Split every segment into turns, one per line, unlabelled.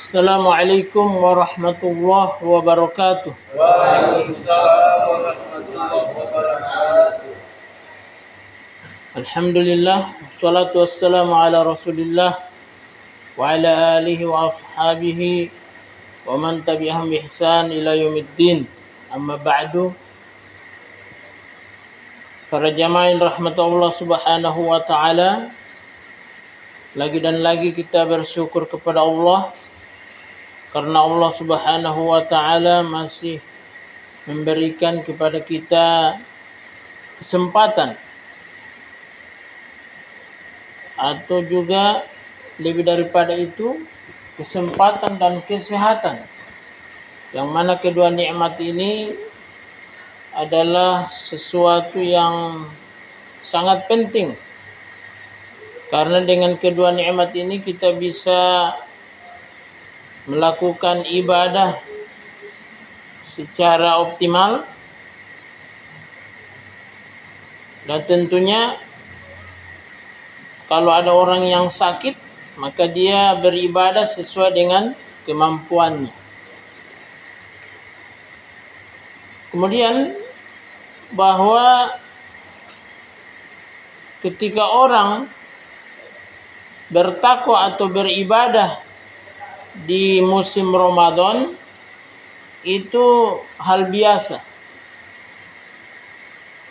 Assalamualaikum warahmatullahi wabarakatuh.
Waalaikumsalam warahmatullahi wabarakatuh.
Alhamdulillah, wassalatu wassalamu ala Rasulillah wa ala alihi wa ashabihi wa man tabi'ahum bi ihsan ila yaumiddin. Amma ba'du. Para jamaah yang rahmat Allah Subhanahu wa taala, lagi dan lagi kita bersyukur kepada Allah karena Allah Subhanahu wa taala masih memberikan kepada kita kesempatan atau juga lebih daripada itu kesempatan dan kesehatan, yang mana kedua nikmat ini adalah sesuatu yang sangat penting, karena dengan kedua nikmat ini kita bisa melakukan ibadah secara optimal, dan tentunya kalau ada orang yang sakit maka dia beribadah sesuai dengan kemampuannya. Kemudian bahwa ketika orang bertakwa atau beribadah di musim Ramadan itu hal biasa.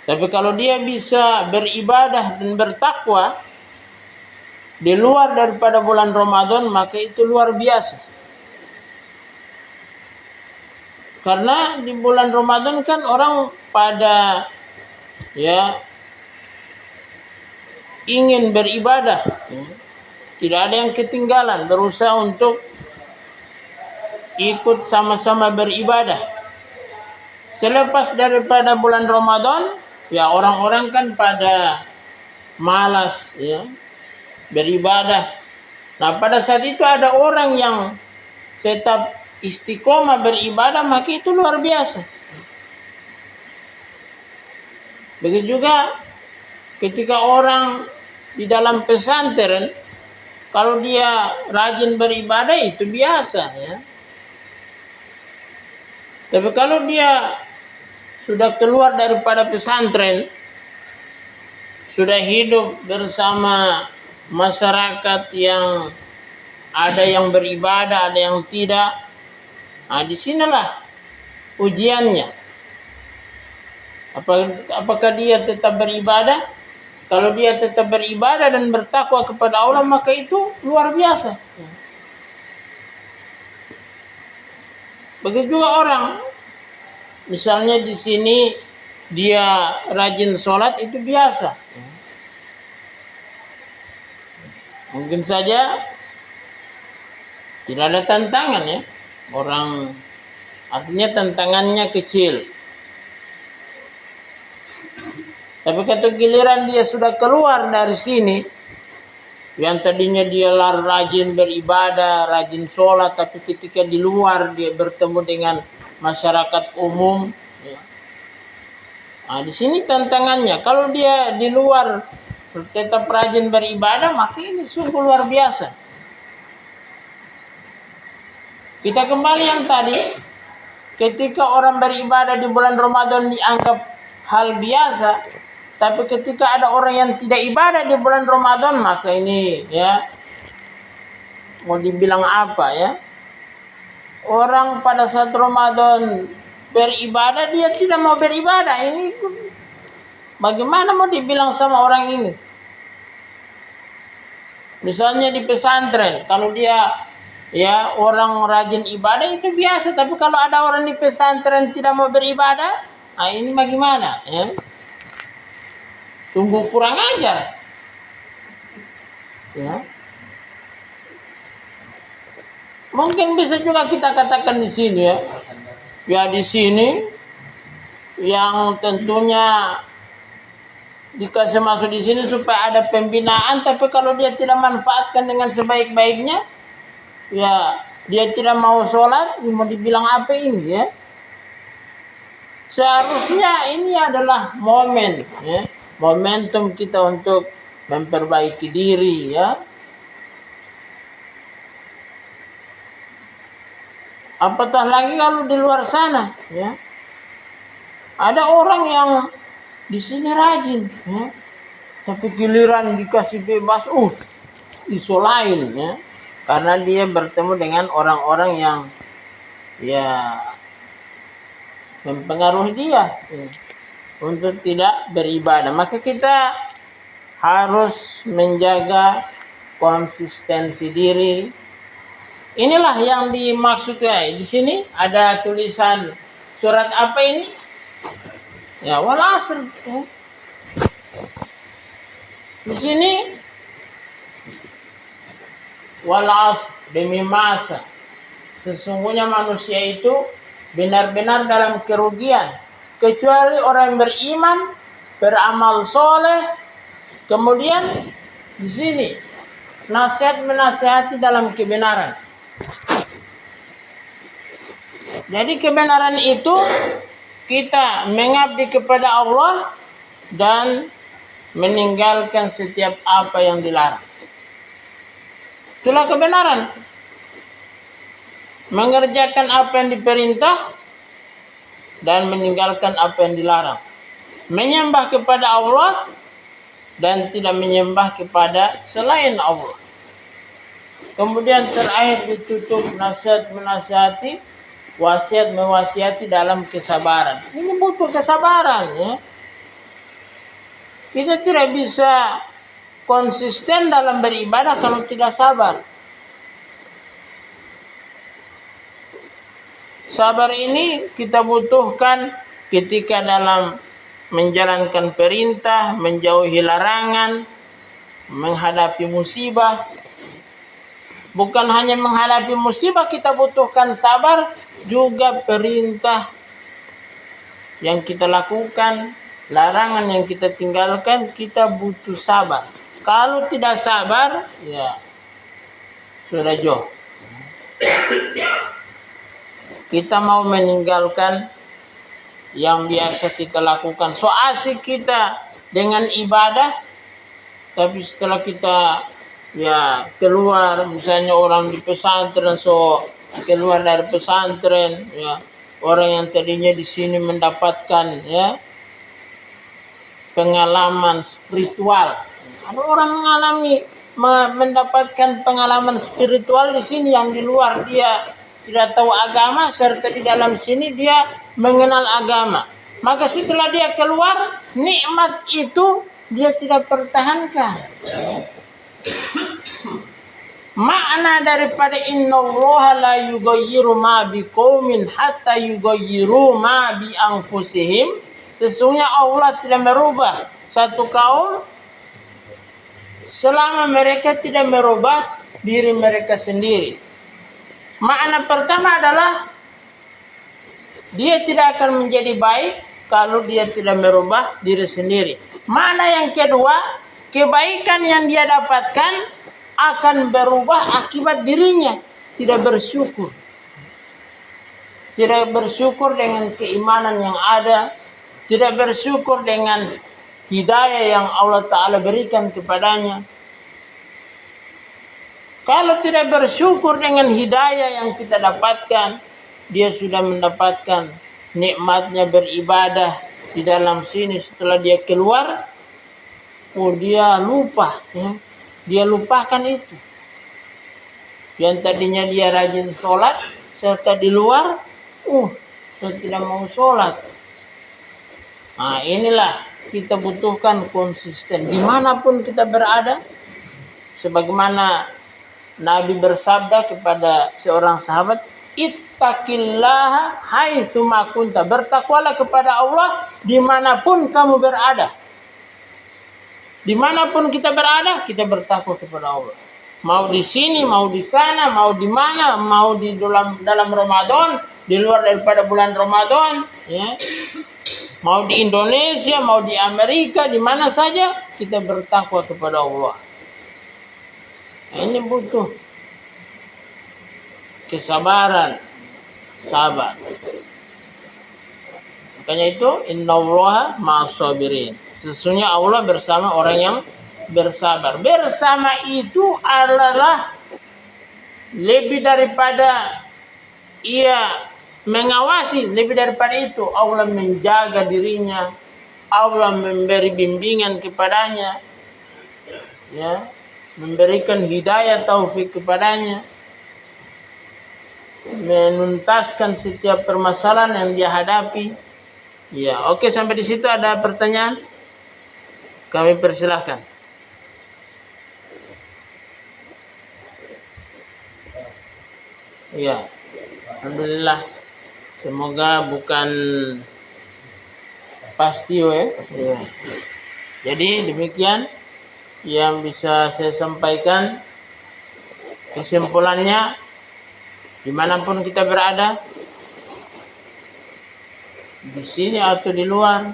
Tapi kalau dia bisa beribadah dan bertakwa di luar daripada bulan Ramadan, maka itu luar biasa. Karena di bulan Ramadan kan orang pada ingin beribadah, tidak ada yang ketinggalan, berusaha untuk ikut sama-sama beribadah. Selepas daripada bulan Ramadan, orang-orang kan pada malas beribadah. Nah, pada saat itu ada orang yang tetap istiqomah beribadah, maka itu luar biasa. Begitu juga ketika orang di dalam pesantren, kalau dia rajin beribadah itu biasa ya. Tapi kalau dia sudah keluar daripada pesantren, sudah hidup bersama masyarakat yang ada yang beribadah, ada yang tidak. Nah, disinilah ujiannya. Apakah dia tetap beribadah? Kalau dia tetap beribadah dan bertakwa kepada Allah, maka itu luar biasa. Begitu juga orang, misalnya di sini dia rajin sholat, itu biasa. Mungkin saja tidak ada tantangan ya. Orang artinya tantangannya kecil. Tapi ketika giliran dia sudah keluar dari sini, yang tadinya dia rajin beribadah, rajin sholat, tapi ketika di luar dia bertemu dengan masyarakat umum, Nah, di sini tantangannya. Kalau dia di luar tetap rajin beribadah, maka ini sungguh luar biasa. Kita kembali yang tadi, ketika orang beribadah di bulan Ramadan dianggap hal biasa, tapi ketika ada orang yang tidak ibadah di bulan Ramadan, maka ini mau dibilang apa ya? Orang pada saat Ramadan beribadah, dia tidak mau beribadah. Ini bagaimana mau dibilang sama orang ini? Misalnya di pesantren, kalau dia orang rajin ibadah itu biasa, tapi kalau ada orang di pesantren tidak mau beribadah, nah ini bagaimana ya? Sungguh kurang ajar ya. Mungkin bisa juga kita katakan di sini di sini yang tentunya dikasih masuk di sini supaya ada pembinaan, tapi kalau dia tidak manfaatkan dengan sebaik-baiknya, dia tidak mau sholat, mau dibilang apa ini ya? Seharusnya ini adalah momentum kita untuk memperbaiki diri ya. Apatah lagi kalau di luar sana, ya. Ada orang yang di sini rajin, ya. Tapi giliran dikasih bebas, disolain, ya. Karena dia bertemu dengan orang-orang yang ya mempengaruhi dia, ya, untuk tidak beribadah. Maka kita harus menjaga konsistensi diri. Inilah yang dimaksudnya. Di sini ada tulisan surat apa ini? Ya, wal asr. Ya. Di sini wal asr, demi masa. Sesungguhnya manusia itu benar-benar dalam kerugian, kecuali orang yang beriman, beramal soleh. Kemudian di sini nasihat menasihati dalam kebenaran. Jadi kebenaran itu kita mengabdi kepada Allah dan meninggalkan setiap apa yang dilarang. Itulah kebenaran. Mengerjakan apa yang diperintah dan meninggalkan apa yang dilarang. Menyembah kepada Allah dan tidak menyembah kepada selain Allah. Kemudian terakhir ditutup nasihat menasihati, wasiat mewasiati dalam kesabaran. Ini butuh kesabaran, ya. Kita tidak bisa konsisten dalam beribadah kalau tidak sabar. Sabar ini kita butuhkan ketika dalam menjalankan perintah, menjauhi larangan, menghadapi musibah. Bukan hanya menghadapi musibah kita butuhkan sabar, juga perintah yang kita lakukan, larangan yang kita tinggalkan, kita butuh sabar. Kalau tidak sabar, ya sudah jauh. Kita mau meninggalkan yang biasa kita lakukan. So asik kita dengan ibadah, tapi setelah kita keluar, misalnya orang di pesantren, so keluar dari pesantren, ya, orang yang tadinya di sini mendapatkan, ya, pengalaman spiritual. Ada orang mendapatkan pengalaman spiritual di sini, yang di luar dia tidak tahu agama, serta di dalam sini dia mengenal agama. Maka setelah dia keluar, nikmat itu dia tidak pertahankan. Makna daripada innallaha la yughayyiru ma biqaumin hatta yughayyiru ma bi anfusihim, sesungguhnya Allah tidak merubah satu kaum selama mereka tidak merubah diri mereka sendiri. Makna pertama adalah dia tidak akan menjadi baik kalau dia tidak merubah diri sendiri. Makna yang kedua, kebaikan yang dia dapatkan akan berubah akibat dirinya tidak bersyukur. Tidak bersyukur dengan keimanan yang ada, tidak bersyukur dengan hidayah yang Allah Ta'ala berikan kepadanya. Kalau tidak bersyukur dengan hidayah yang kita dapatkan, dia sudah mendapatkan nikmatnya beribadah di dalam sini. Setelah dia keluar, dia lupa, ya. Dia lupakan itu. Yang tadinya dia rajin sholat, serta di luar, saya tidak mau sholat. Nah, inilah kita butuhkan konsisten dimanapun kita berada. Sebagaimana Nabi bersabda kepada seorang sahabat, ittaqillaha haitsu ma kunta, bertakwalah kepada Allah dimanapun kamu berada. Dimanapun kita berada, kita bertakwa kepada Allah. Mau di sini, mau di sana, mau di mana, mau di dalam Ramadan, di luar daripada bulan Ramadan, ya. Mau di Indonesia, mau di Amerika, di mana saja kita bertakwa kepada Allah. Nah, ini butuh kesabaran, sabar. Makanya itu innallaha ma'as-sabirin. Sesungguhnya Allah bersama orang yang bersabar. Bersama itu adalah lebih daripada ia mengawasi, lebih daripada itu Allah menjaga dirinya, Allah memberi bimbingan kepadanya, ya, memberikan hidayah taufik kepadanya, menuntaskan setiap permasalahan yang dia hadapi. Ya, oke, sampai di situ ada pertanyaan? Kami persilahkan. Ya, alhamdulillah. Semoga bukan pasti ya. Jadi demikian yang bisa saya sampaikan. Kesimpulannya, dimanapun kita berada, di sini atau di luar,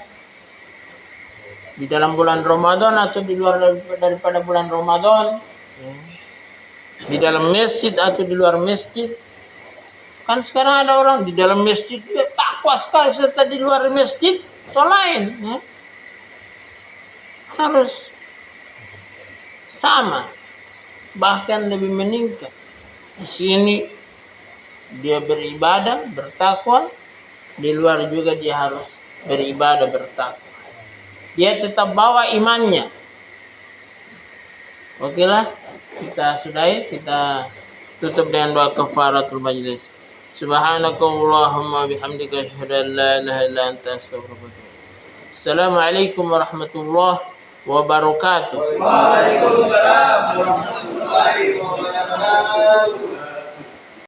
di dalam bulan Ramadan atau di luar daripada bulan Ramadan, di dalam masjid atau di luar masjid. Kan sekarang ada orang di dalam masjid dia takwa sekali, serta di luar masjid selain, ya. Harus sama, bahkan lebih meningkat. Di sini dia beribadah, bertakwa, di luar juga dia harus beribadah, bertakwa. Dia tetap bawa imannya. Oke lah, kita sudahi, kita tutup dengan doa kafaratul majlis. Subhanakallahumma bihamdika asyhadu an la ilaha illa anta astaghfiruka wa atubu ilaik. Assalamualaikum warahmatullahi wabarakatuh.
Waalaikumsalam warahmatullahi wabarakatuh.